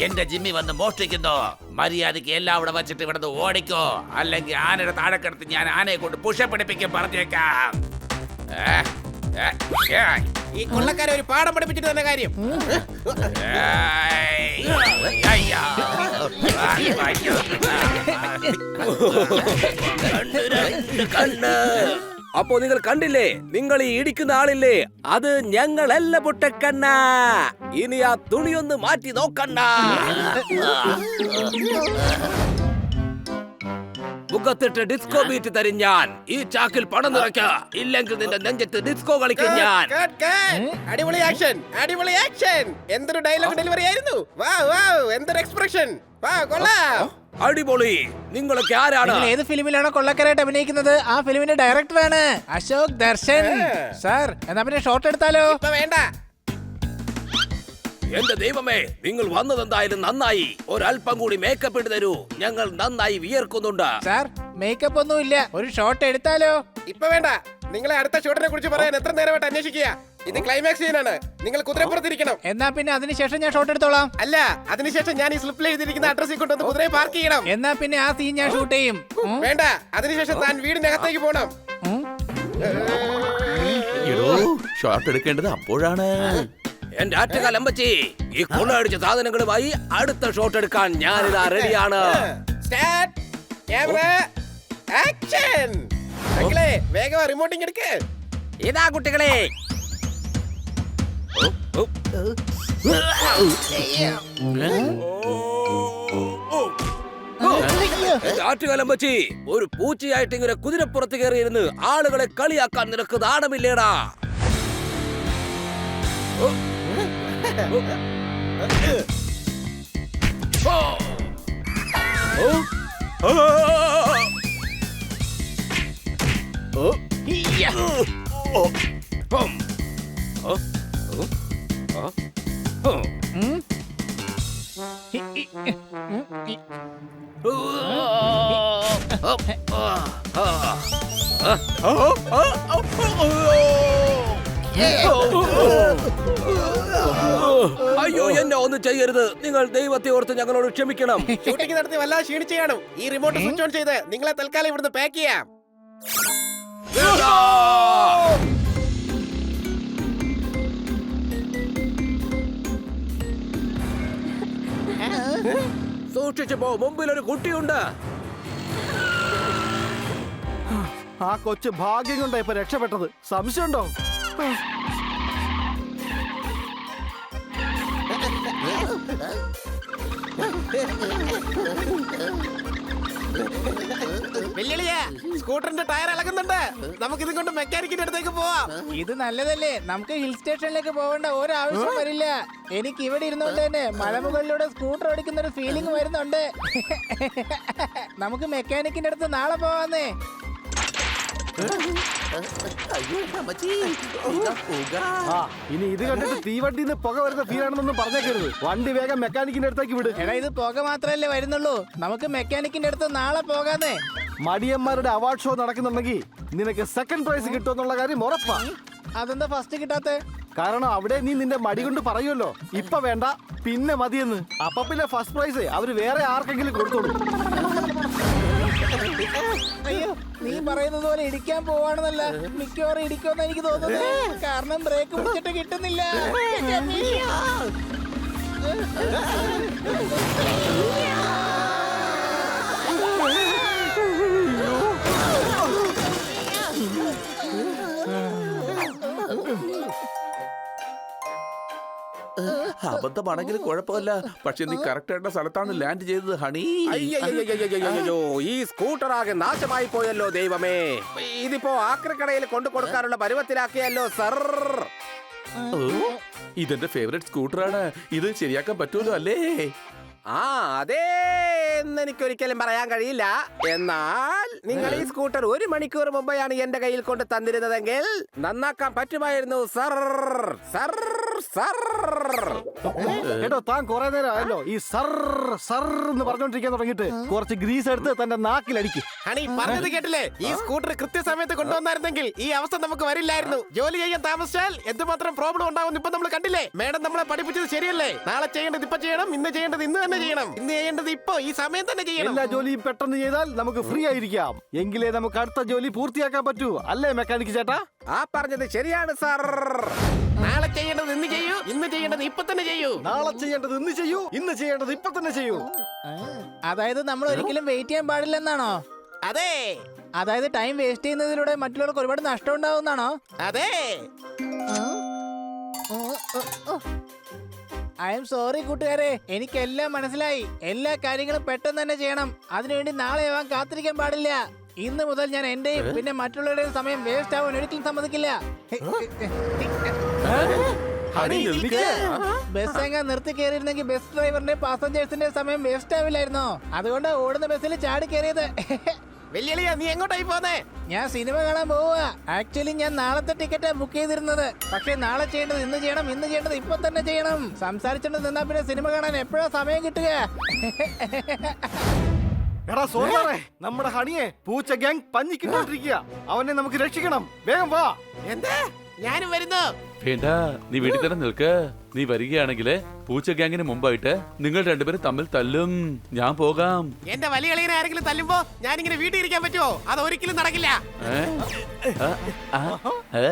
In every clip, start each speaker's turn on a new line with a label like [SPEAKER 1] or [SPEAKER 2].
[SPEAKER 1] എന്റെ ജിമ്മി വന്ന് മോഷ്ടിക്കുന്നു. മര്യാദക്ക് എല്ലാം അവിടെ വെച്ചിട്ട് ഇവിടുന്ന് ഓടിക്കോ, അല്ലെങ്കിൽ ആനയുടെ താഴെ കിടത്തി ഞാൻ ആനയെ കൊണ്ട് പുഷപ്പിടിപ്പിക്കും. പറഞ്ഞേക്കാം.
[SPEAKER 2] ഈ കൊള്ളക്കാരെ ഒരു പാഠം പഠിപ്പിച്ചിട്ട് തന്നെ കാര്യം.
[SPEAKER 3] അപ്പോ നിങ്ങൾ കണ്ടില്ലേ, നിങ്ങൾ ഈ ഇടിക്കുന്ന ആളില്ലേ, അത് ഞങ്ങളല്ല പൊട്ടക്കണ്ണ. ഇനി ആ തുണിയൊന്ന് മാറ്റി നോക്കണ്ട. മുഖത്തിട്ട് ഡിസ്കോ ബീറ്റ് തരും ഞാൻ. ഈ ചാക്കിൽ പണം നിറയ്ക്ക, ഇല്ലെങ്കിൽ നിന്റെ നെഞ്ചത്ത് ഡിസ്കോ കളിക്കും ഞാൻ.
[SPEAKER 2] അടിപൊളി ആക്ഷൻ, അടിപൊളി ആക്ഷൻ. എന്തൊരു ഡയലോഗ് ഡെലിവറി ആയിരുന്നു. എന്തൊരു എക്സ്പ്രഷൻ.
[SPEAKER 3] അടിപൊളി. നിങ്ങളൊക്കെ ആരാണ്?
[SPEAKER 4] ഏത് ഫിലിമിലാണോ കൊള്ളക്കാരായിട്ട് അഭിനയിക്കുന്നത് ആ ഫിലിമിന്റെ ഡയറക്ടറാണ് അശോക് ദർശൻ സാർ. എന്നാ പിന്നെ ഷോട്ട് എടുത്താലോ?
[SPEAKER 2] വേണ്ട.
[SPEAKER 3] എന്റെ ദൈവമേ, നിങ്ങൾ വന്നതെന്തായാലും നന്നായി. ഒരല്പം കൂടി മേക്കപ്പ് ഇട്ട് തരൂ, ഞങ്ങൾ നന്നായി വിയർക്കുന്നുണ്ട്.
[SPEAKER 4] സാർ മേക്കപ്പ് ഒന്നും ഇല്ല, ഒരു ഷോട്ട് എടുത്താലോ?
[SPEAKER 2] ഇപ്പൊ വേണ്ട. നിങ്ങളെ അടുത്ത ഷോട്ടിനെ കുറിച്ച് പറയാൻ എത്ര നേരമായിട്ട് അന്വേഷിക്കുക. ഇത് ക്ലൈമാക്സ് സീനാണ്. നിങ്ങൾ കുതിരപ്പുറത്തിരിക്കണം.
[SPEAKER 4] എന്നാ പിന്നെ അതിനുശേഷം ഞാൻ ഷോട്ട് എടുത്തോളാം.
[SPEAKER 2] അല്ല, അതിനുശേഷം ഞാൻ ഈ സ്ലിപ്പിൽ എഴുതിയിരിക്കുന്ന അഡ്രസ്സിൽ കൊണ്ടുവന്ന് കുതിരയെ പാർക്ക് ചെയ്യണം.
[SPEAKER 4] എന്നാ പിന്നെ ആ സീൻ ഞാൻ ഷൂട്ട് ചെയ്യും.
[SPEAKER 2] വേണ്ട, അതിനുശേഷം താൻ വീടിനകത്തേക്ക് പോകണം.
[SPEAKER 1] ഷോട്ട് എടുക്കേണ്ടത് അപ്പോഴാണ്.
[SPEAKER 3] എന്റെ ആറ്റുകാലമ്പച്ചി, ഈ കൊള്ളയടിച്ച സാധനങ്ങളുമായി അടുത്ത ഷോട്ട് എടുക്കാൻ ഞാനിതാ റെഡിയാണ്.
[SPEAKER 2] Start, camera, action. മക്കളെ വേഗം റിമോട്ടിങ് എടുക്ക്.
[SPEAKER 3] ഇതാ കുട്ടികളെ. ആറ്റുകാലമ്പച്ചി, ഒരു പൂച്ചയായിട്ട് ഇങ്ങനെ കുതിരപ്പുറത്ത് കയറിയിരുന്ന് ആളുകളെ കളിയാക്കാൻ നിനക്ക് നാണമില്ലേടാ? അയ്യോ, എന്നെ ഒന്നും ചെയ്യരുത്. നിങ്ങൾ ദൈവത്തെ ഓർത്ത് ഞങ്ങളോട് ക്ഷമിക്കണം.
[SPEAKER 2] ഷൂട്ടിംഗ് നടത്തി വല്ലാതെ ക്ഷീണിച്ചു കാണും. ഈ റിമോട്ട് സ്വിച്ച് ഓൺ ചെയ്ത് നിങ്ങളെ തൽക്കാലം ഇവിടുന്ന് പാക്ക് ചെയ്യാം.
[SPEAKER 3] സൂക്ഷിച്ചു പോ, മുമ്പിൽ ഒരു കുട്ടിയുണ്ട്.
[SPEAKER 5] ആ കൊച്ചു ഭാഗ്യം കൊണ്ടാ ഇപ്പൊ രക്ഷപ്പെട്ടത്. സംശയമുണ്ടോ?
[SPEAKER 2] സ്കൂട്ടറിന്റെ ടയർ ഇളകുന്നുണ്ട്. നമുക്ക് ഇതും കൊണ്ട് മെക്കാനിക്കിന്റെ അടുത്തേക്ക് പോവാം.
[SPEAKER 4] ഇത് നല്ലതല്ലേ, നമുക്ക് ഹിൽ സ്റ്റേഷനിലേക്ക് പോകേണ്ട ഒരാവശ്യം വരില്ല. എനിക്ക് ഇവിടെ ഇരുന്നോണ്ട് തന്നെ മലമുകളിലൂടെ സ്കൂട്ടർ ഓടിക്കുന്ന ഒരു ഫീലിംഗ് വരുന്നുണ്ട്. നമുക്ക് മെക്കാനിക്കിന്റെ അടുത്ത് നാളെ പോവാന്നേ.
[SPEAKER 5] ഇനി ഇത് കണ്ടിട്ട് തീവണ്ടിന്ന് പുക വരുന്ന ഫീലാണെന്നൊന്നും പറഞ്ഞേക്കരുത്. വണ്ടി വേഗം മെക്കാനിക്കിന്റെ അടുത്തേക്ക് വിട്.
[SPEAKER 4] എടാ, ഇത് പുക മാത്രല്ലേ വരുന്നുള്ളൂ. നമുക്ക് മെക്കാനിക്കിന്റെ അടുത്ത് നാളെ പോകാന്നേ.
[SPEAKER 5] മടിയന്മാരുടെ അവാർഡ് ഷോ നടക്കുന്നുണ്ടെങ്കിൽ നിനക്ക് സെക്കൻഡ് പ്രൈസ് കിട്ടുമെന്നുള്ള കാര്യം ഉറപ്പാ.
[SPEAKER 4] അതെന്താ ഫസ്റ്റ് കിട്ടാത്തെ?
[SPEAKER 5] കാരണം അവിടെ നീ നിന്റെ മടി കൊണ്ട് പറയുമല്ലോ, ഇപ്പൊ വേണ്ട പിന്നെ മതിയെന്ന്. അപ്പൊ പിന്നെ ഫസ്റ്റ് പ്രൈസ് അവര് വേറെ ആർക്കെങ്കിലും കൊടുത്തോളൂ.
[SPEAKER 4] അയ്യോ, നീ പറയുന്നത് പോലെ ഇടിക്കാൻ പോവാണെന്നല്ല, മിക്കവാറും ഇടിക്കുമെന്ന് എനിക്ക് തോന്നുന്നത്. കാരണം ബ്രേക്ക് പിടിച്ചിട്ട് കിട്ടുന്നില്ല.
[SPEAKER 1] അബദ്ധമാണെങ്കിലും കുഴപ്പമില്ല, പക്ഷെ നീ കറക്റ്റ് ആയിട്ടുള്ള സ്ഥലത്താണ് ലാൻഡ് ചെയ്തത് ഹണി.
[SPEAKER 3] അയ്യോ, ഈ സ്കൂട്ടർ ആകെ നാശമായി പോയല്ലോ ദൈവമേ. ഇതിപ്പോ ആക്രിക്കടയിൽ കൊണ്ടു കൊടുക്കാനുള്ള പരുവത്തിലാക്കിയല്ലോ സർ.
[SPEAKER 1] ഇതെന്റെ ഫേവറേറ്റ് സ്കൂട്ടറാണ്. ഇത് ശരിയാക്കാൻ പറ്റുമല്ലോ അല്ലേ?
[SPEAKER 3] ആ അതേ എന്ന് എനിക്കൊരിക്കലും പറയാൻ കഴിയില്ല. എന്നാൽ നിങ്ങൾ ഈ സ്കൂട്ടർ 1 മണിക്കൂർ മുമ്പെയാണ് എന്റെ കയ്യിൽ കൊണ്ട് തന്നിരുന്നതെങ്കിൽ നന്നാക്കാൻ പറ്റുമായിരുന്നു സർ. Sir sir.
[SPEAKER 5] കേട്ടോ, താൻ കുറെ നേരം ആയല്ലോ ഈ സർ സർ എന്ന് പറഞ്ഞോണ്ടിരിക്കാൻ തുടങ്ങിയിട്ട്. കുറച്ച് ഗ്രീസ് എടുത്ത് തന്റെ നാക്കിലടിക്ക്.
[SPEAKER 2] ഹണി പറഞ്ഞത് കേട്ടില്ലേ? ഈ സ്കൂട്ടർ കൃത്യസമയത്ത് കൊണ്ടുവന്നായിരുന്നെങ്കിൽ ഈ അവസ്ഥ നമുക്ക് വരില്ലായിരുന്നു. ജോലി ചെയ്യാൻ താമസിച്ചാൽ എന്തുമാത്രം പ്രോബ്ലം ഉണ്ടാവും ഇപ്പൊ നമ്മൾ കണ്ടില്ലേ? മേഡം നമ്മളെ പഠിപ്പിച്ചത് ശരിയല്ലേ? നാളെ ചെയ്യേണ്ടത് ഇപ്പൊ ചെയ്യണം, ഇന്ന് ചെയ്യേണ്ടത് ഇന്ന് തന്നെ ചെയ്യണം, ഇന്ന് ചെയ്യേണ്ടത് ഇപ്പൊ ഈ സമയം തന്നെ ചെയ്യണം.
[SPEAKER 5] എല്ലാ ജോലിയും പെട്ടെന്ന് ചെയ്താൽ നമുക്ക് ഫ്രീ ആയിരിക്കാം. എങ്കിലേ നമുക്ക് അടുത്ത ജോലി പൂർത്തിയാക്കാൻ പറ്റൂ. അല്ലേ മെക്കാനിക് ചേട്ടാ?
[SPEAKER 3] ആ പറഞ്ഞത് ശരിയാണ് സർ.
[SPEAKER 2] നാളെ ചെയ്യേണ്ടത് ഇന്ന് ചെയ്യൂ, ഇന്ന് ചെയ്യേണ്ടത് ഇപ്പൊ തന്നെ ചെയ്യൂ.
[SPEAKER 5] നാളെ ചെയ്യേണ്ടത് ഇന്ന് ചെയ്യൂ, ഇന്ന് ചെയ്യേണ്ടത് ഇപ്പൊ തന്നെ ചെയ്യൂ.
[SPEAKER 4] അതായത് നമ്മൾ ഒരിക്കലും വെയിറ്റ് ചെയ്യാൻ പാടില്ലെന്നാണോ?
[SPEAKER 2] അതെ
[SPEAKER 4] അതായത് ടൈം വേസ്റ്റ് ചെയ്യുന്നതിലൂടെ മറ്റുള്ളവർക്ക് ഒരുപാട് നഷ്ടം ഉണ്ടാവുന്നാണോ?
[SPEAKER 2] അതെ.
[SPEAKER 4] ഐ എം സോറി കൂട്ടുകാരെ, എനിക്കെല്ലാം മനസ്സിലായി. എല്ലാ കാര്യങ്ങളും പെട്ടെന്ന് തന്നെ ചെയ്യണം. അതിനുവേണ്ടി നാളെ ആവാൻ കാത്തിരിക്കാൻ പാടില്ല. ഇന്ന് മുതൽ ഞാൻ എന്റെയും പിന്നെ മറ്റുള്ളവരുടെയും സമയം വേസ്റ്റ് ആവാൻ ഒരിക്കലും സമ്മതിക്കില്ല. ബസ് എങ്ങാൻ നിർത്തി കയറിയിരുന്നെങ്കിൽ ബസ് ഡ്രൈവറിന്റെ പാസഞ്ചേഴ്സിന്റെ സമയം വേസ്റ്റ് ആവില്ലായിരുന്നോ? അതുകൊണ്ട് ഓടുന്ന ബസ്സിൽ ചാടി കയറിയത്.
[SPEAKER 2] വെല്ലുവിളിയാ, നീ എങ്ങോട്ടായി പോന്നേ?
[SPEAKER 4] ഞാൻ സിനിമ കാണാൻ പോവുക. ആക്ച്വലി ഞാൻ നാളത്തെ ടിക്കറ്റാ ബുക്ക് ചെയ്തിരുന്നത്. പക്ഷെ നാളെ ചെയ്യേണ്ടത് ഇന്ന് ചെയ്യണം, ഇന്ന് ചെയ്യേണ്ടത് ഇപ്പൊ തന്നെ ചെയ്യണം. സംസാരിച്ചോണ്ട് നിന്നാ പിന്നെ സിനിമ കാണാൻ എപ്പോഴാ സമയം കിട്ടുക?
[SPEAKER 5] എടാ സോറി, നമ്മുടെ ഹണിയെ പൂച്ച ഗ്യാങ് പഞ്ഞിക്കിട്ടോണ്ടിരിക്കുക. അവനെ നമുക്ക് രക്ഷിക്കണം. വേഗം വാ.
[SPEAKER 2] എന്താ? ഞാനും വരുന്നു.
[SPEAKER 6] വേണ്ട, നീ വീട്ടിൽ തന്നെ നിൽക്ക്. നീ വരികയാണെങ്കിൽ പൂച്ച ഗ്യാങ്ങിന് മുമ്പായിട്ട് നിങ്ങൾ രണ്ടുപേരും തമ്മിൽ തല്ലും. ഞാൻ പോകാം.
[SPEAKER 2] എന്റെ വലിയ കളിയെ ആരെങ്കിലും തല്ലുമ്പോ ഞാനിങ്ങനെ വീട്ടിൽ ഇരിക്കാൻ പറ്റുമോ? അത് ഒരിക്കലും നടക്കില്ല.
[SPEAKER 6] ഏ? ആ, ആ, ഏ?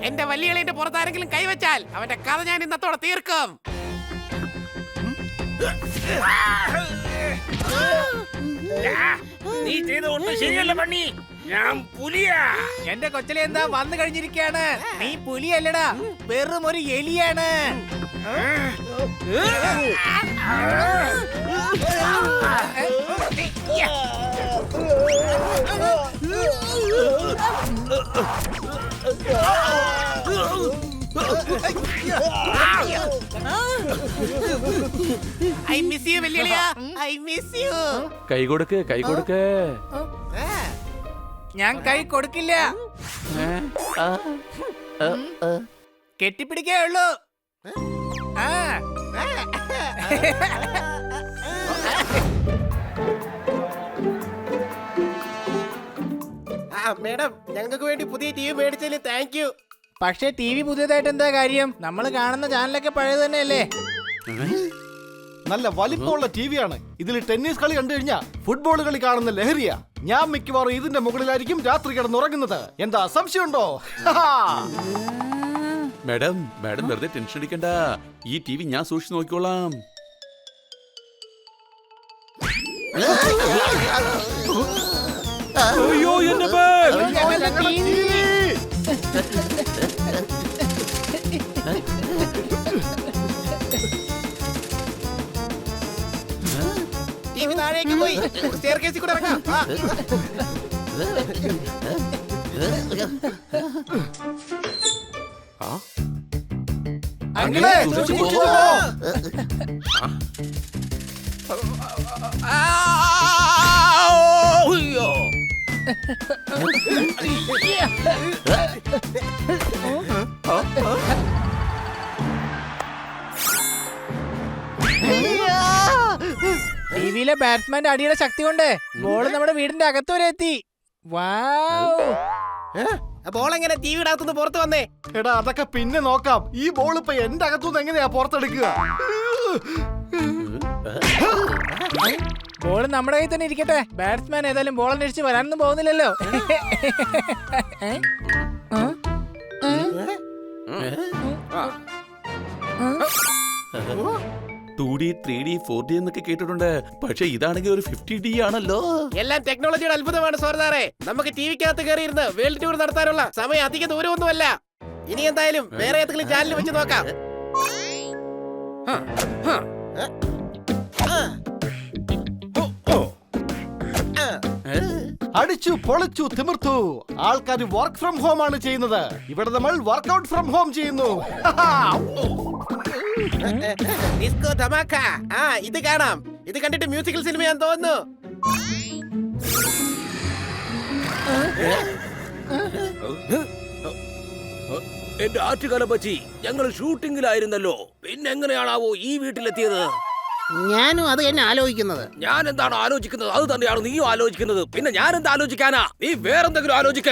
[SPEAKER 2] എന്റെ വലിയ കളിയുടെ പുറത്ത് ആരെങ്കിലും കൈവച്ചാൽ അവന്റെ കഥ ഞാൻ ഇന്നത്തോടെ തീർക്കും.
[SPEAKER 1] നീ ചെയ്ത ഒന്നും ശരിയല്ല പണി. ഞാൻ പുലിയാ.
[SPEAKER 4] എന്റെ കൊച്ചിലെ എന്താ വന്നു കഴിഞ്ഞിരിക്കുകയാണ്. നീ പുലിയല്ലടാ, വെറും ഒരു എലിയാണ്.
[SPEAKER 2] ഐ മിസ് യു വെല്ലുവിളിയാ, ഐ മിസ് യു.
[SPEAKER 6] കൈ കൊടുക്ക്, കൈ കൊടുക്ക്.
[SPEAKER 4] ഞാൻ കൈ കൊടുക്കില്ല,
[SPEAKER 6] ഏ? ആ, ആ, ആ.
[SPEAKER 4] കെട്ടിപ്പിടിക്കേ ഉള്ളൂ. ആ
[SPEAKER 2] മേഡം, ഞങ്ങൾക്ക് വേണ്ടി പുതിയ ടി വി മേടിച്ചതിന് താങ്ക് യു.
[SPEAKER 4] പക്ഷേ ടി വി പുതിയതായിട്ട് എന്താ കാര്യം? നമ്മൾ കാണുന്ന ചാനലൊക്കെ പഴയത് തന്നെയല്ലേ?
[SPEAKER 5] നല്ല വലിപ്പമുള്ള ടിവിയാണ്. ഇതിൽ ടെന്നീസ് കളി കണ്ടു കഴിഞ്ഞാ ഫുട്ബോൾ കളി കാണുന്ന ലഹരിയാ. ഞാൻ മിക്കവാറും ഇതിന്റെ മുകളിലായിരിക്കും രാത്രി കിടന്നുറങ്ങുന്നത്. എന്താ സംശയമുണ്ടോ?
[SPEAKER 6] മാഡം, മാഡം വെറുതെ ടെൻഷൻ അടിക്കണ്ട. ഈ ടി വി ഞാൻ സൂക്ഷിച്ചു നോക്കിക്കോളാം. അയ്യോ, എന്റെ ബാഗ്!
[SPEAKER 4] ഞങ്ങളുടെ TV.
[SPEAKER 2] ടി വി താഴേക്ക് പോയി. സ്റ്റെയർകേസിൽ കൂടെ ഇറങ്ങാം. വാ.
[SPEAKER 5] അങ്കിളേ, സൂക്ഷിച്ചു പോ.
[SPEAKER 1] അയ്യോ.
[SPEAKER 4] ടിവിയിലെ ബാറ്റ്സ്മാന്റെ അടിയുടെ ശക്തി കൊണ്ട് ബോൾ നമ്മുടെ വീടിന്റെ അകത്ത് വരെ എത്തി. വാവ്!
[SPEAKER 2] ബോൾ എങ്ങനെ ടി വിയുടെ അകത്തുനിന്ന് പുറത്ത് വന്നേ?
[SPEAKER 5] എടാ, അതൊക്കെ പിന്നെ നോക്കാം. ഈ ബോൾ ഇപ്പൊ എന്റെ അകത്തുനിന്ന് എങ്ങനെയാ പുറത്തെടുക്കുക?
[SPEAKER 4] ബോൾ നമ്മുടെ കയ്യിൽ തന്നെ ഇരിക്കട്ടെ. ബാറ്റ്സ്മാൻ ഏതായാലും ബോൾ അന്വേഷിച്ച് വരാനൊന്നും പോകുന്നില്ലല്ലോ.
[SPEAKER 6] 2D, 3D, 4D എന്നൊക്കെ കേട്ടിട്ടുണ്ട്. പക്ഷെ ഇതാണെങ്കിൽ ഒരു 50D ആണല്ലോ.
[SPEAKER 2] എല്ലാം ടെക്നോളജിയുടെ അത്ഭുതമാണ് സോർദാറെ. നമുക്ക് ടി വിക്കകത്ത് കയറിയിരുന്ന് വേൾഡ് ടൂർ നടത്താനുള്ള സമയം അധിക ദൂരമൊന്നുമല്ല. ഇനി എന്തായാലും വേറെ ഏതെങ്കിലും ചാനൽ വെച്ച് നോക്കാം.
[SPEAKER 5] അടിച്ചു പൊളിച്ചു തിമിർത്തു. ആൾക്കാർ വർക്ക് ഫ്രം ഹോം ആണ് ചെയ്യുന്നത്. ഇവിടെ നമ്മൾ വർക്ക്ഔട്ട് ഫ്രം ഹോം ചെയ്യുന്നു.
[SPEAKER 2] ഡിസ്കോ ധമാക്ക. ഇത് കാണാം. ഇത് കണ്ടിട്ട് മ്യൂസിക്കൽ സിനിമയാന്ന് തോന്നുന്നു.
[SPEAKER 3] എന്റെ ആറ്റുകാലം പറ്റി ഞങ്ങൾ ഷൂട്ടിങ്ങിലായിരുന്നല്ലോ. പിന്നെ എങ്ങനെയാണാവോ ഈ വീട്ടിലെത്തിയത്?
[SPEAKER 7] ഞാനും അത് തന്നെ ആലോചിക്കുന്നത്.
[SPEAKER 3] ഞാൻ എന്താണ് ആലോചിക്കുന്നത് അത് തന്നെയാണ് നീയും ആലോചിക്കുന്നത്. പിന്നെ ഞാൻ എന്താ ആലോചിക്കാനാ? നീ വേറെന്തെങ്കിലും ആലോചിക്ക.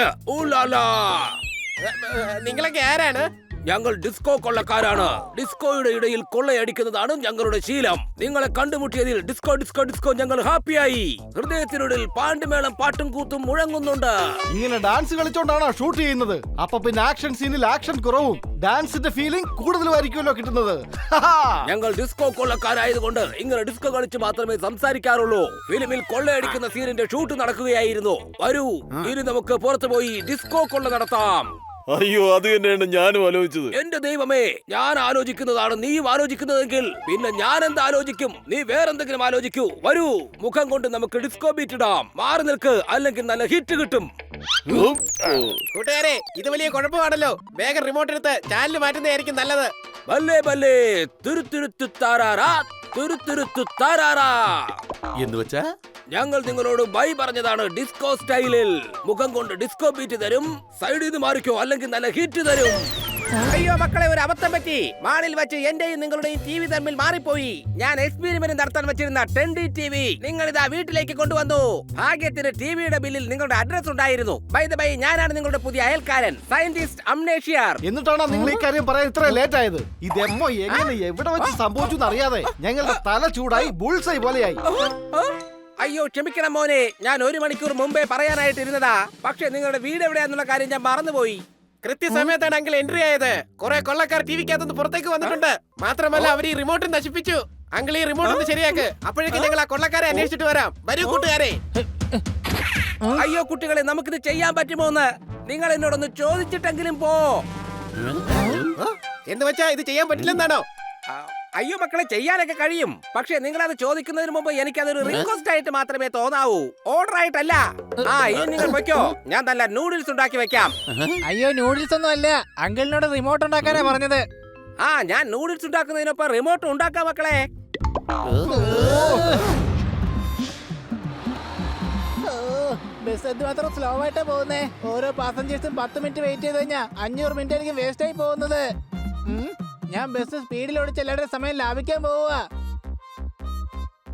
[SPEAKER 2] നിങ്ങളൊക്കെ ആരാണ്?
[SPEAKER 3] ഞങ്ങൾ ഡിസ്കോ കൊള്ളക്കാരാണ്. ഡിസ്കോയുടെ ഇടയിൽ കൊള്ളയടിക്കുന്നതാണ് ഞങ്ങളുടെ ശീലം. നിങ്ങളെ കണ്ടുമുട്ടിയതിൽ ഡിസ്കോ ഡിസ്കോ ഡിസ്കോ ഞങ്ങൾ ഹാപ്പിയായി. ഹൃദയത്തിനുള്ളിൽ പാണ്ടുമേളം പാട്ടും കൂത്തും മുഴങ്ങുന്നുണ്ട്.
[SPEAKER 5] ഇങ്ങനെ ഡാൻസ് കളിച്ചോണ്ടാണോ ഷൂട്ട് ചെയ്യുന്നത്? അപ്പൊ പിന്നെ ആക്ഷൻ സീനിൽ ആക്ഷൻ കുറവും ഡാൻസിന്റെ ഫീലിംഗ് കൂടുതലുമായിരിക്കുമല്ലോ കിട്ടുന്നത്.
[SPEAKER 3] ഞങ്ങൾ ഡിസ്കോ കൊള്ളക്കാരായതുകൊണ്ട് ഇങ്ങനെ ഡിസ്കോ കളിച്ച് മാത്രമേ സംസാരിക്കാറുള്ളൂ. ഫിലിമിൽ കൊള്ളയടിക്കുന്ന സീനിന്റെ ഷൂട്ട് നടക്കുകയായിരുന്നു. വരൂ, ഇനി നമുക്ക് പുറത്തു പോയി ഡിസ്കോ കൊള്ള നടത്താം.
[SPEAKER 8] അയ്യോ, അത് തന്നെയാണ് ഞാനും ആലോചിച്ചത്.
[SPEAKER 3] എന്റെ ദൈവമേ, ഞാൻ ആലോചിക്കുന്നതാണ് നീയും ആലോചിക്കുന്നതെങ്കിൽ പിന്നെ ഞാൻ എന്താ ആലോചിക്കും? നീ വേറെന്തെങ്കിലും ആലോചിക്കൂ. വരൂ, മുഖം കൊണ്ട് നമുക്ക് ഡിസ്കോ ബീറ്റ് ഇടാം. മാറി നിൽക്ക്, അല്ലെങ്കിൽ നല്ല ഹിറ്റ് കിട്ടും.
[SPEAKER 2] കൂട്ടുകാരെ, ഇത് വലിയ കുഴപ്പമാണല്ലോ. വേഗം റിമോട്ട് എടുത്ത് ചാനൽ മാറ്റുന്നതായിരിക്കും നല്ലത്.
[SPEAKER 3] ബല്ലേ ബല്ലേ, തുരുത്തുരുത്തു താരാറാ, തുരുത്തുരുത്തു താരാറാ.
[SPEAKER 6] എന്ന് വെച്ചാ
[SPEAKER 3] ഞങ്ങൾ നിങ്ങളോട് ബൈ പറഞ്ഞതാണ് ഡിസ്കോ സ്റ്റൈലിൽ. മുഖം കൊണ്ട് ഡിസ്കോ ബീറ്റ് തരും. സൈഡിൽ നിന്ന് മാറിക്കോ, അല്ലെങ്കിൽ നല്ല ഹിറ്റ് തരും. അയ്യോ മക്കളെ, ഒരു അബദ്ധം പറ്റി. മാളിൽ വെച്ച് എന്റെയും നിങ്ങളുടെയും ടിവി തമ്മിൽ മാറിപ്പോയി. ഞാൻ എക്സ്പെരിമെന്റ് നടത്താൻ വെച്ചിരുന്ന 10D ടിവി നിങ്ങൾ ഇതാ വീട്ടിലേക്ക് കൊണ്ടുവന്നു. ഭാഗ്യത്തിന് ടിവിയുടെ ബില്ലിൽ നിങ്ങളുടെ അഡ്രസ് ഉണ്ടായിരുന്നു. ബൈ ദ ബൈ, ഞാനാണ് നിങ്ങളുടെ പുതിയ അയൽക്കാരൻ, സയന്റിസ്റ്റ് അംനേഷിയർ.
[SPEAKER 5] എന്നിട്ടാണോ നിങ്ങൾ ഈ കാര്യം പറയാൻ ഇത്ര ലേറ്റ് ആയത്? ഇതെമ്മോ എങ്ങനെ എവിടെ വെച്ച് സംഭവിച്ചു എന്നറിയാതെ ഞങ്ങളുടെ തല ചൂടായി ബുൾസൈ പോലെയായി.
[SPEAKER 3] അയ്യോ ക്ഷമിക്കണം മോനെ, ഞാൻ 1 മണിക്കൂർ മുമ്പേ പറയാനായിട്ടിരുന്നതാ. പക്ഷെ നിങ്ങളുടെ വീട് എവിടെയാന്നുള്ള കാര്യം ഞാൻ മറന്നുപോയി.
[SPEAKER 2] കൃത്യസമയത്താണ് അങ്കിൾ എൻട്രി ആയത്. കുറെ കൊള്ളക്കാർ ടിവിക്കകത്തുനിന്ന് പുറത്തേക്ക് വന്നിട്ടുണ്ട്. മാത്രമല്ല അവർ ഈ റിമോട്ട് നശിപ്പിച്ചു. അങ്കിൾ ഈ റിമോട്ട് ഒന്ന് ശരിയാക്ക്. അപ്പോഴേക്കും ഞങ്ങൾ ആ കൊള്ളക്കാരെ അന്വേഷിച്ചിട്ട് വരാം. വരൂ കൂട്ടുകാരെ.
[SPEAKER 3] അയ്യോ കുട്ടികളെ, നമുക്കിത് ചെയ്യാൻ പറ്റുമോന്ന് നിങ്ങൾ എന്നോടൊന്ന് ചോദിച്ചിട്ടെങ്കിലും പോ.
[SPEAKER 2] എന്ന് വെച്ചാ ഇത് ചെയ്യാൻ പറ്റില്ലെന്നാണോ?
[SPEAKER 3] അയ്യോ മക്കളെ, ചെയ്യാനൊക്കെ കഴിയും. പക്ഷെ നിങ്ങൾ അത് ചോദിക്കുന്നതിന് മുമ്പ് എനിക്കതൊരു റിക്വസ്റ്റ് ആയിട്ട് മാത്രമേ തോന്നാവൂ, ഓർഡർ ആയിട്ടല്ല. ഇനി നിങ്ങൾ വെക്കോ, ഞാൻ നല്ല നൂഡിൽസ് ഉണ്ടാക്കി വെക്കാം.
[SPEAKER 4] അയ്യോ, നൂഡിൽസ് ഒന്നും അല്ല, അങ്കിളിനോട് റിമോട്ട് ഉണ്ടാക്കാനാ പറഞ്ഞത്.
[SPEAKER 3] ഞാൻ നൂഡിൽസ് ഉണ്ടാക്കുന്നതിനൊപ്പം റിമോട്ട് ഉണ്ടാക്കാം മക്കളെ.
[SPEAKER 4] ബസ് എന്തുമാത്രം സ്ലോ ആയിട്ടാ പോകുന്നേ. ഓരോ പാസഞ്ചേഴ്സും 10 മിനിറ്റ് വെയിറ്റ് ചെയ്ത് കഴിഞ്ഞാ 500 മിനിറ്റ് ആയിരിക്കും വേസ്റ്റ് ആയി പോകുന്നത്. ഞാൻ ബസ് സ്പീഡിൽ ഓടിച്ച് എല്ലാവരുടെ സമയം ലാഭിക്കാൻ പോവുക.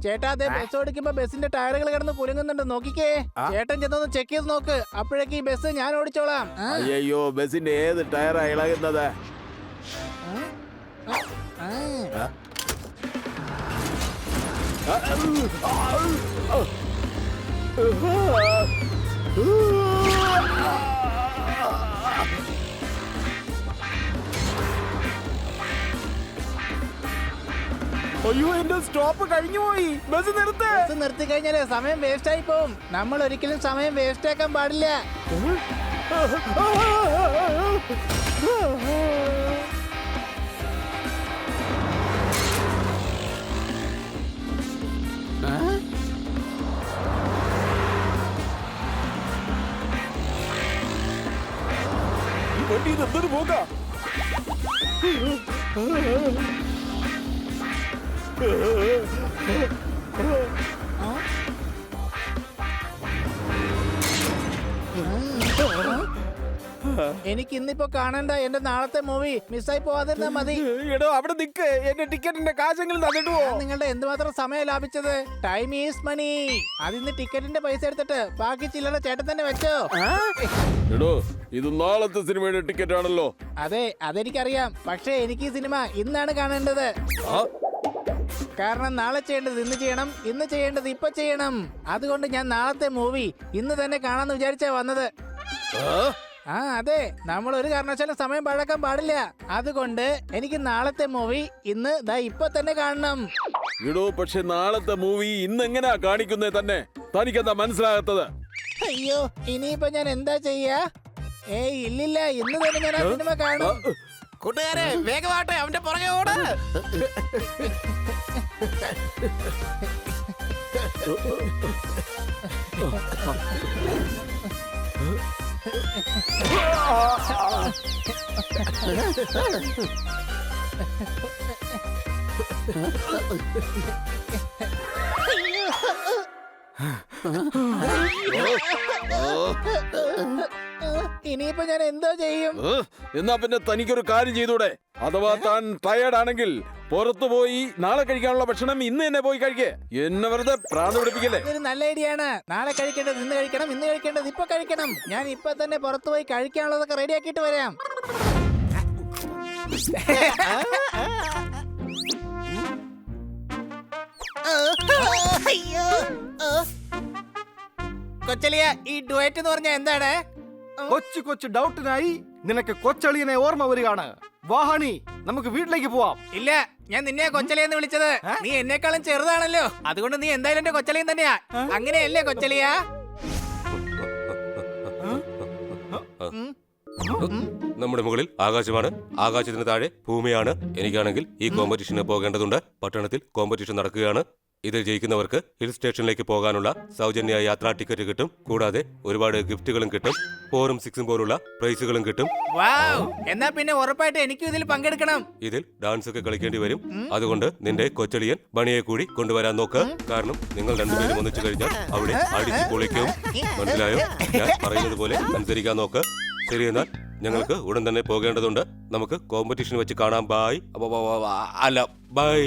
[SPEAKER 4] ചേട്ടാ, അതെ ബസ് ഓടിക്കുമ്പോ ബസിന്റെ ടയറുകൾ കിടന്ന് കുലുങ്ങുന്നുണ്ട്, നോക്കിക്കേ. ചേട്ടൻ ചെന്നൊന്ന് ചെക്ക് ചെയ്ത് നോക്ക്. അപ്പോഴേക്ക് ഈ ബസ് ഞാൻ ഓടിച്ചോളാം.
[SPEAKER 8] അയ്യോ, ബസിന്റെ ഏത് ടയറാ ഇളകുന്നത്? അയ്യോ, എന്റെ സ്റ്റോപ്പ് കഴിഞ്ഞു പോയി. ബസ് നിർത്ത്.
[SPEAKER 4] ബസ് നിർത്തി കഴിഞ്ഞാലേ സമയം വേസ്റ്റ് ആയി പോവും. നമ്മൾ ഒരിക്കലും സമയം വേസ്റ്റ് ആക്കാൻ പാടില്ല.
[SPEAKER 8] വണ്ടി നിർത്തിട്ട് പോകാം.
[SPEAKER 4] എനിക്ക് ഇന്നിപ്പോ കാണണ്ട എന്റെ നാളത്തെ മൂവി മിസ്സായി പോവാതിരുന്നാ മതി.
[SPEAKER 8] എടോ, അവിടെ നിക്ക്. എന്റെ ടിക്കറ്റിന്റെ കാശെങ്കിലും തന്നിട്ട് പോ.
[SPEAKER 4] നിങ്ങളുടെ എന്തുമാത്രം സമയം ലാഭിച്ചത്. ടൈം ഈസ് മണി. അതിന്ന് ടിക്കറ്റിന്റെ പൈസ എടുത്തിട്ട് ബാക്കി ചില്ലറ ചേട്ടൻ തന്നെ വെച്ചോ.
[SPEAKER 8] എടോ, ഇത് നാളത്തെ സിനിമയുടെ ടിക്കറ്റ് ആണല്ലോ.
[SPEAKER 4] അതെ, അതെനിക്കറിയാം. പക്ഷേ എനിക്ക് ഈ സിനിമ ഇന്നാണ് കാണേണ്ടത്. കാരണം നാളെ ചെയ്യേണ്ടത് ഇന്ന് ചെയ്യണം, ഇന്ന് ചെയ്യേണ്ടത് ഇപ്പൊ ചെയ്യണം. അതുകൊണ്ട് ഞാൻ നാളത്തെ മൂവി ഇന്ന് തന്നെ കാണാന്ന് വിചാരിച്ചാ വന്നത്. അതെ, നമ്മൾ ഒരു കാരണവശാലും സമയം പഴക്കാൻ പാടില്ല. അതുകൊണ്ട് എനിക്ക് നാളത്തെ മൂവി ഇന്ന് ഇപ്പൊ തന്നെ കാണണം.
[SPEAKER 8] എടോ, പക്ഷെ നാളത്തെ മൂവി ഇന്ന് എങ്ങനെയാ കാണിക്കുന്നേ തന്നെ? തനിക്കെന്താ മനസ്സിലാകാത്തത്?
[SPEAKER 4] അയ്യോ, ഇനിയിപ്പോ ഞാൻ എന്താ ചെയ്യാ? ഇല്ലില്ല, ഇന്ന് തന്നെ ഞാൻ ആ സിനിമ കാണും.
[SPEAKER 2] കൂട്ടുകാരെ, വേഗമാട്ടെ, അവന്റെ പുറകെ ഓട്.
[SPEAKER 4] ഇനിയിപ്പോ ഞാൻ എന്തോ ചെയ്യും?
[SPEAKER 8] എന്നാ പിന്നെ തനിക്കൊരു കാര്യം ചെയ്തൂടെ? അഥവാ താൻ ടയേർഡ് ആണെങ്കിൽ പുറത്തു പോയി നാളെ കഴിക്കാനുള്ള ഭക്ഷണം ഇന്ന് തന്നെ പോയി കഴിക്കേ. എന്നെ വെറുതെ പ്രാന്ത് പിടിപ്പിക്കല്ലേ.
[SPEAKER 4] ഇതൊരു നല്ല ഐഡിയ ആണ്. നാളെ കഴിക്കേണ്ടത് ഇന്ന് കഴിക്കണം, ഇന്ന് കഴിക്കേണ്ടത് ഇപ്പൊ കഴിക്കണം. ഞാൻ ഇപ്പൊ തന്നെ പുറത്തു പോയി കഴിക്കാനുള്ളതൊക്കെ റെഡി ആക്കിയിട്ട് വരാം. കൊച്ചലിയ, ഈ ഡുവറ്റ് എന്ന് പറഞ്ഞാൽ എന്താണ്?
[SPEAKER 5] കൊച്ചു കൊച്ചു ഡൗട്ടിനായി നിനക്ക് കൊച്ചളിയനെ ഓർമ്മ വരികയാണ്. വാഹണി, നമുക്ക് വീട്ടിലേക്ക് പോവാം.
[SPEAKER 4] ഇല്ല, ഞാൻ നിന്നെ കൊച്ചലിയെന്ന് വിളിച്ചത്. നീ എന്നെക്കാളും ചെറുതാണല്ലോ, അതുകൊണ്ട് നീ എന്തായാലും എന്റെ കൊച്ചലിയൻ തന്നെയാ. അങ്ങനെയല്ലേ കൊച്ചലിയ?
[SPEAKER 9] നമ്മുടെ മുകളിൽ ആകാശമാണ്, ആകാശത്തിന് താഴെ ഭൂമിയാണ്. എനിക്കാണെങ്കിൽ ഈ കോമ്പറ്റീഷന് പോകേണ്ടതുണ്ട്. പട്ടണത്തിൽ കോമ്പറ്റീഷൻ നടക്കുകയാണ്. ഇതിൽ ജയിക്കുന്നവർക്ക് ഹിൽ സ്റ്റേഷനിലേക്ക് പോകാനുള്ള സൗജന്യ യാത്രാ ടിക്കറ്റ് കിട്ടും. കൂടാതെ ഒരുപാട് ഗിഫ്റ്റുകളും കിട്ടും. 4ഉം 6ഉം പോലുള്ള പ്രൈസുകളും കിട്ടും.
[SPEAKER 4] വൗ! എന്നാ പിന്നെ ഉറപ്പായിട്ട് എനിക്കും ഇതിൽ പങ്കെടുക്കണം.
[SPEAKER 9] ഇതിൽ ഡാൻസ് ഒക്കെ കളിക്കേണ്ടി വരും. അതുകൊണ്ട് നിന്റെ കൊച്ചളിയൻ ബണിയെ കൂടി കൊണ്ടുവരാൻ നോക്ക്. കാരണം നിങ്ങൾ രണ്ടുപേരും ഒന്നിച്ചു കഴിഞ്ഞാൽ അവിടെ അടിച്ചു പൊളിക്കും. മനസ്സിലായോ? ഞാൻ പറയുന്നത് പോലെ അനുസരിക്കാൻ നോക്ക്. ശരി, എന്നാൽ ഞങ്ങൾക്ക് ഉടൻ തന്നെ പോകേണ്ടതുണ്ട്. നമുക്ക് കോമ്പറ്റീഷൻ വെച്ച് കാണാം. ബായ്. അല്ല, ബൈ.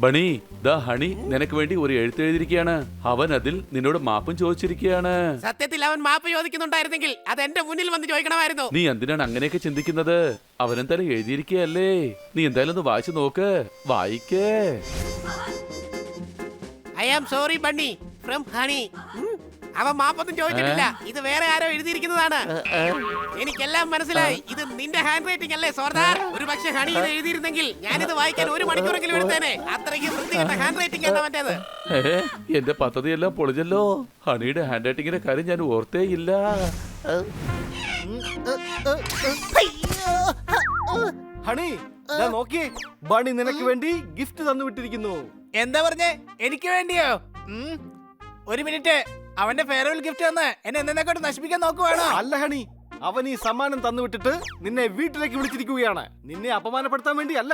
[SPEAKER 6] ബണി, ദാ ഹണി നിനക്ക് വേണ്ടി ഒരു എഴുത്തെഴുതിയിരിക്കുകയാണ്. അവൻ അതിൽ നിന്നോട് മാപ്പും ചോദിച്ചിരിക്കുകയാണ്.
[SPEAKER 2] സത്യത്തിൽ അവൻ മാപ്പ് ചോദിക്കുന്നുണ്ടായിരുന്നെങ്കിൽ അത് എന്റെ മുന്നിൽ വന്ന് ചോദിക്കണമായിരുന്നു.
[SPEAKER 6] നീ എന്തിനാണ് അങ്ങനെയൊക്കെ ചിന്തിക്കുന്നത്? അവനെന്തായാലും എഴുതിയിരിക്കുകയല്ലേ. നീ എന്തായാലും ഒന്ന് വായിച്ചു നോക്ക്. വായിക്കേ.
[SPEAKER 2] I am sorry Bunny from Honey. അവൻ മാപ്പൊന്നും ചോദിച്ചിട്ടില്ല. ഇത് വേറെ ആരോ എഴുതിയിരിക്കുന്നതാണ്. എനിക്കെല്ലാം മനസ്സിലായി. ഇത് നിന്റെ ഹാൻഡ് റൈറ്റിംഗ് അല്ലേ സോർദാർ? ഒരു പക്ഷെ ഹണി ഇത് എഴുതിയിരുന്നെങ്കിൽ ഞാനിത് വായിക്കാൻ 1 മണിക്കൂറെങ്കിലും എടുത്തേനെ. അത്രയ്ക്ക് വൃത്തികെട്ട ഹാൻഡ് റൈറ്റിംഗ് ആണ് അവന്റേത്.
[SPEAKER 6] എന്റെ പദ്ധതിയെല്ലാം പൊളിഞ്ഞല്ലോ. ഹണിയുടെ ഹാൻഡ് റൈറ്റിങ്ങിന്റെ കാര്യം ഞാൻ ഓർത്തേ ഇല്ല.
[SPEAKER 5] ഹണി, ദാ നോക്കിയേ, ബണി നിനക്ക് വേണ്ടി ഗിഫ്റ്റ് തന്നു വിട്ടിരിക്കുന്നു.
[SPEAKER 4] എന്താ പറഞ്ഞേ? എനിക്ക് വേണ്ടിയോ? ഒരു മിനിറ്റ്, അവന്റെ ഫെയർവെൽ ഗിഫ്റ്റ് വന്ന് എന്നെ എന്തെന്നൊക്കെ നശിപ്പിക്കാൻ നോക്കുവാണോ?
[SPEAKER 5] അല്ല ഹണി, അവൻ ഈ സമ്മാനം തന്നു വിട്ടിട്ട് നിന്നെ വീട്ടിലേക്ക് വിളിച്ചിരിക്കുകയാണ്. നിന്നെ അപമാനപ്പെടുത്താൻ വേണ്ടി അല്ല.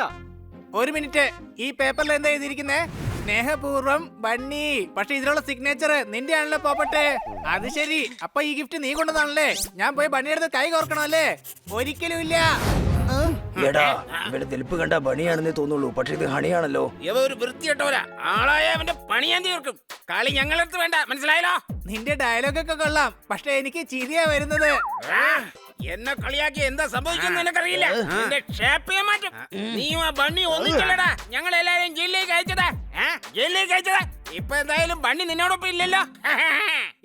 [SPEAKER 4] ഒരു മിനിറ്റ്, ഈ പേപ്പറിൽ എന്താ എഴുതിയിരിക്കുന്നേ? സ്നേഹപൂർവ്വം ബണ്ണി. പക്ഷെ ഇതിലുള്ള സിഗ്നേച്ചർ നിന്റെ ആണല്ലോ പോപ്പട്ടെ. അത് ശരി, അപ്പൊ ഈ ഗിഫ്റ്റ് നീ കൊണ്ടതാണല്ലേ? ഞാൻ പോയി ബണ്ണിയെടുത്ത് കൈ കോർക്കണമല്ലേ? ഒരിക്കലും ഇല്ല.
[SPEAKER 10] എടാ, ഇവന്റെ തെളിപ്പ് കണ്ട ബണിയാണെന്നേ തോന്നുള്ളൂ, പക്ഷെ ഇത് ഹണിയാണല്ലോ.
[SPEAKER 1] ഇവ ഒരു വൃത്തിയിട്ടോരാ ആളായ അവന്റെ പണി ഞാൻ തീർക്കും. കളി ഞങ്ങളടുത്ത് വേണ്ട, മനസ്സിലായല്ലോ?
[SPEAKER 4] നിന്റെ ഡയലോഗൊക്കെ കൊള്ളാം, പക്ഷെ എനിക്ക് ചിരിയാ വരുന്നത്.
[SPEAKER 1] എന്നെ കളിയാക്കി എന്താ സംഭവിക്കുന്നു എനിക്കറിയില്ല. നിന്റെ ഷേപ്പേ മാറ്റും. നീയും ആ ബണ്ണി ഒന്നിച്ചല്ലടാ ഞങ്ങൾ എല്ലാരും ജയിലിലേക്ക് അയച്ചതാ. ജയിലിലേക്ക് അയച്ചതാ. ഇപ്പൊ എന്തായാലും ബണ്ണി നിന്നോടൊപ്പം ഇല്ലല്ലോ.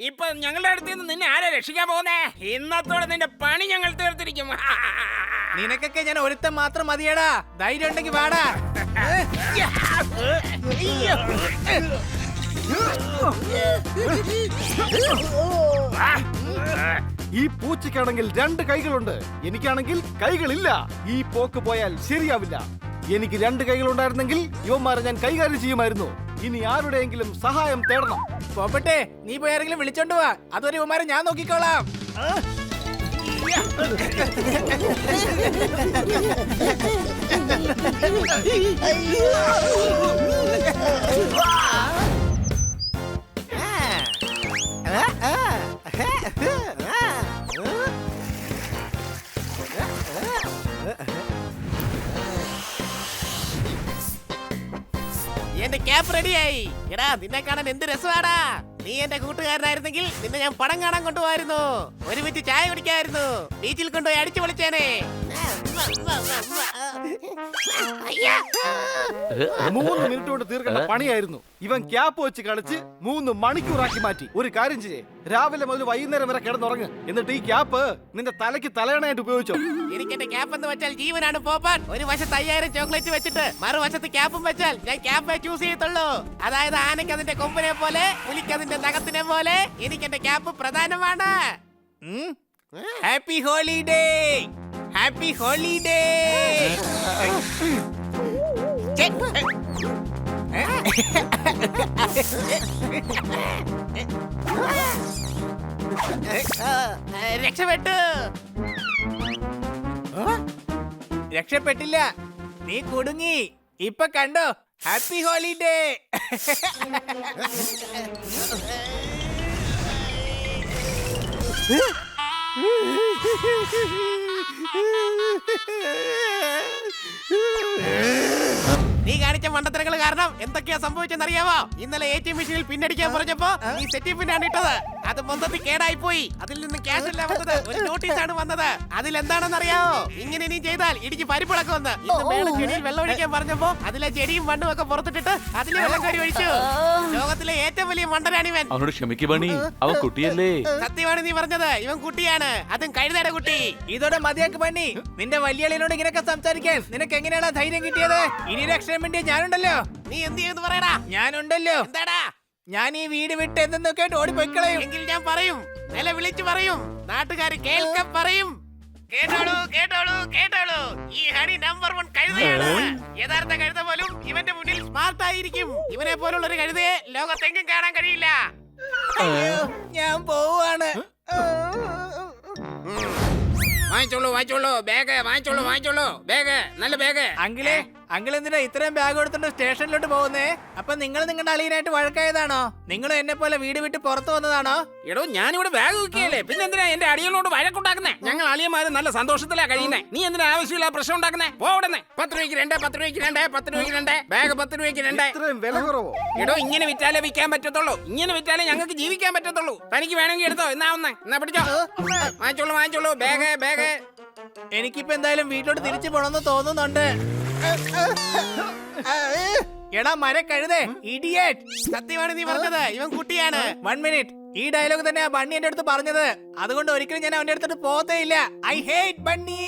[SPEAKER 1] ഇപ്പൊ ഞങ്ങളുടെ അടുത്ത് നിന്ന് നിന്നെ ആരാ രക്ഷിക്കാൻ പോകുന്നേ? ഇന്നത്തോടെ നിന്റെ പണി ഞങ്ങൾ തീർത്തിരിക്കും.
[SPEAKER 4] നിനക്കൊക്കെ ഞാൻ ഒരുത്തം മാത്രം മതിയടാ. ധൈര്യം ഉണ്ടെങ്കിൽ വാടാ.
[SPEAKER 5] ഈ പൂച്ചയ്ക്കാണെങ്കിൽ 2 കൈകളുണ്ട്, എനിക്കാണെങ്കിൽ കൈകളില്ല. ഈ പോക്ക് പോയാൽ ശരിയാവില്ല. എനിക്ക് 2 കൈകളുണ്ടായിരുന്നെങ്കിൽ ഇവന്മാരെ ഞാൻ കൈകാര്യം ചെയ്യുമായിരുന്നു. ഇനി ആരുടെയെങ്കിലും സഹായം തേടണം.
[SPEAKER 4] പോപ്പട്ടെ, നീ പോയി ആരെങ്കിലും വിളിച്ചോണ്ട് വാ. അതൊരു ഉമാരെ ഞാൻ നോക്കിക്കോളാം.
[SPEAKER 2] എന്റെ ക്യാപ്പ് റെഡിയായി. എടാ, നിന്നെ കാണാൻ എന്ത് രസമാടാ. നീ എന്റെ കൂട്ടുകാരനായിരുന്നെങ്കിൽ നിന്നെ ഞാൻ പടം കാണാൻ കൊണ്ടുപോയിരുന്നു. ഒരുമിച്ച് ചായ കുടിക്കായിരുന്നു. ബീച്ചിൽ കൊണ്ടുപോയി അടിച്ചു പൊളിച്ചേനെ.
[SPEAKER 5] 3 മിനിറ്റ് കൊണ്ട് തീർക്കേണ്ട പണിയായിരുന്നു. ഇവൻ ക്യാപ്പ് വെച്ച് കളിച്ച് 3 മണിക്കൂറാക്കി മാറ്റി. ഒരു കാര്യം ചെയ്യേ, രാവിലെ മുതൽ വൈകുന്നേരം വരെ കിടന്നുറങ്ങ്. എന്നിട്ട് ഈ ക്യാപ്പ് നിന്റെ തലയ്ക്ക് തലയണയായിട്ട് ഉപയോഗിച്ചോ.
[SPEAKER 2] എനിക്ക് എന്റെ ക്യാപ്പ് എന്ന് വെച്ചാൽ ജീവനാണ് പോപ്പാൻ. ഒരു വശത്ത് 5000 ചോക്ലേറ്റ് വെച്ചിട്ട് മറുവശത്ത് ക്യാപ്പും വെച്ചാൽ ഞാൻ ക്യാപ്പേ ചൂസ് ചെയ്യത്തുള്ളൂ. അതായത് ആനയ്ക്ക് അതിന്റെ കൊമ്പിനെ പോലെ, പുലിക്ക് അതിന്റെ നഖത്തിനെ പോലെ എനിക്ക് എന്റെ ക്യാപ്പ് പ്രധാനമാണ്.
[SPEAKER 4] Happy holiday, happy holiday. രക്ഷപ്പെട്ടു. രക്ഷപ്പെട്ടില്ല, നീ കുടുങ്ങി. ഇപ്പൊ കണ്ടോ, ഹാപ്പി ഹോളിഡേ.
[SPEAKER 2] നീ കാണിച്ച മണ്ടത്തരങ്ങൾ കാരണം എന്തൊക്കെയാ സംഭവിച്ചെന്ന് അറിയാമോ? ഇന്നലെ ATM മെഷീനിൽ പിന്നടിക്കാൻ പറഞ്ഞപ്പോ നീ സെറ്റി പിന്നാണ് ഇട്ടത്. അത് മൊത്തത്തിൽ കേടായി പോയി. അതിൽ നിന്ന് ക്യാഷ് അല്ല വന്നത്, ഒരു നോട്ടീസാണ് വന്നത്. അതിലെന്താണെന്ന് അറിയാമോ? ഇങ്ങനെ നീ ചെയ്താൽ ഇടിച്ച് പരിപ്പിളക്കുമെന്ന്. ഇന്ന് മേളം ചെടിയിൽ വെള്ളം ഒഴിക്കാൻ പറഞ്ഞപ്പോ അതിലെ ചെടിയും മണ്ണും ഒക്കെ പുറത്തിട്ടിട്ട് അതിൽ വെള്ളം കയറി ഒഴിച്ചു. ലോകത്തിലെ ഏറ്റവും വലിയ മണ്ടനാണിവൻ.
[SPEAKER 6] അവനോട് ക്ഷമിക്ക് ബണ്ണി, അവൻ കുട്ടിയല്ലേ.
[SPEAKER 2] സത്യമാണ് നീ പറഞ്ഞത്, ഇവൻ കുട്ടിയാണ്, അതും കഴുതയുടെ കുട്ടി.
[SPEAKER 4] ഇതോടെ മതിയാക്ക് പണി. നിന്റെ വലിയളിനോട് ഇങ്ങനെയൊക്കെ സംസാരിക്കാൻ നിനക്ക് എങ്ങനെയാണ് ധൈര്യം കിട്ടിയത്? ഇനി രക്ഷ വേണ്ടി ഞാനുണ്ടല്ലോ.
[SPEAKER 2] നീ എന്ത് ചെയ്യുന്നു പറയടാ.
[SPEAKER 4] ഞാനുണ്ടല്ലോ.
[SPEAKER 2] എന്താടാ?
[SPEAKER 4] ഞാൻ ഈ വീട് വിട്ട് എന്തെന്നൊക്കെ ഓടിപ്പോയിക്കളയും.
[SPEAKER 2] എങ്കിൽ ഞാൻ പറയും, നില വിളിച്ചു പറയും, നാട്ടുകാർ കേൾക്കാൻ പറയും. കേട്ടോളൂ കേട്ടോളൂ കേട്ടോളൂ, ഈ ഹണി നമ്പർ 1 കഴുതയാണ്. യഥാർത്ഥ കഴുത പോലും ഇവന്റെ മുന്നിൽ സ്മാർട്ട് ആയിരിക്കും. ഇവനെ പോലുള്ള ഒരു കഴുതയെ ലോകത്തെങ്ങും കാണാൻ കഴിയില്ല.
[SPEAKER 4] അയ്യോ, ഞാൻ പോവാണ്.
[SPEAKER 1] വാങ്ങിച്ചോളൂ വാങ്ങിച്ചോളൂ ബാഗ്, വാങ്ങിച്ചോളൂ ബാഗ്, നല്ല ബാഗ്.
[SPEAKER 4] അങ്കിളെ, അങ്കിൾ എന്തിനാ ഇത്രയും ബാഗ് എടുത്തോണ്ട് സ്റ്റേഷനിലോട്ട് പോകുന്നേ? അപ്പൊ നിങ്ങൾ നിങ്ങളുടെ അളിയനായിട്ട് വഴക്കായതാണോ? നിങ്ങളും എന്നെ പോലെ വീട് വിട്ട് പുറത്തു വന്നതാണോ?
[SPEAKER 1] എടോ, ഞാനിവിടെ ബാഗ് വെക്കുകയല്ലേ, പിന്നെ എന്തിനാ എന്റെ അടിയനോട് വഴക്കുണ്ടാക്കുന്നേ? ഞങ്ങൾ അളിയന്മാര് നല്ല സന്തോഷത്തിലാ കഴിയുന്നേ. നീ എന്തിനാ ആവശ്യമില്ല പ്രശ്നം ഉണ്ടാക്കുന്നേ? പോടന്നേ. 10 രൂപയ്ക്ക് 2, 10 രൂപയ്ക്ക് 2, 10 രൂപയ്ക്ക് 2 ബാഗ്, 10 രൂപയ്ക്ക് 2.
[SPEAKER 5] ഇത്രയും വില കുറവോ?
[SPEAKER 1] എടോ, ഇങ്ങനെ വിറ്റാലേ വിൽക്കാൻ പറ്റത്തുള്ളൂ. ഇങ്ങനെ വിറ്റാലേ ഞങ്ങൾക്ക് ജീവിക്കാൻ പറ്റത്തുള്ളൂ. തനിക്ക് വേണമെങ്കിൽ എടുത്തോ. എന്നാ പിടിച്ചോ. വാങ്ങിച്ചോളൂ ബാഗ്.
[SPEAKER 4] എനിക്കിപ്പോ എന്തായാലും വീട്ടിലോട്ട് തിരിച്ചു പോണമെന്ന് തോന്നുന്നുണ്ട്. എടാ മരക്കഴുതേ, ഇഡിയറ്റ്.
[SPEAKER 2] സത്യമാണ് നീ പറഞ്ഞത്, ഇവൻ കുട്ടിയാണ്.
[SPEAKER 4] 1 മിനിറ്റ്. ഈ ഡയലോഗ് തന്നെ ബണ്ണി എന്റെ അടുത്ത് പറഞ്ഞത്. അതുകൊണ്ട് ഒരിക്കലും ഞാൻ അവന്റെ അടുത്തോട്ട് പോകത്തേ ഇല്ല. I hate bunny.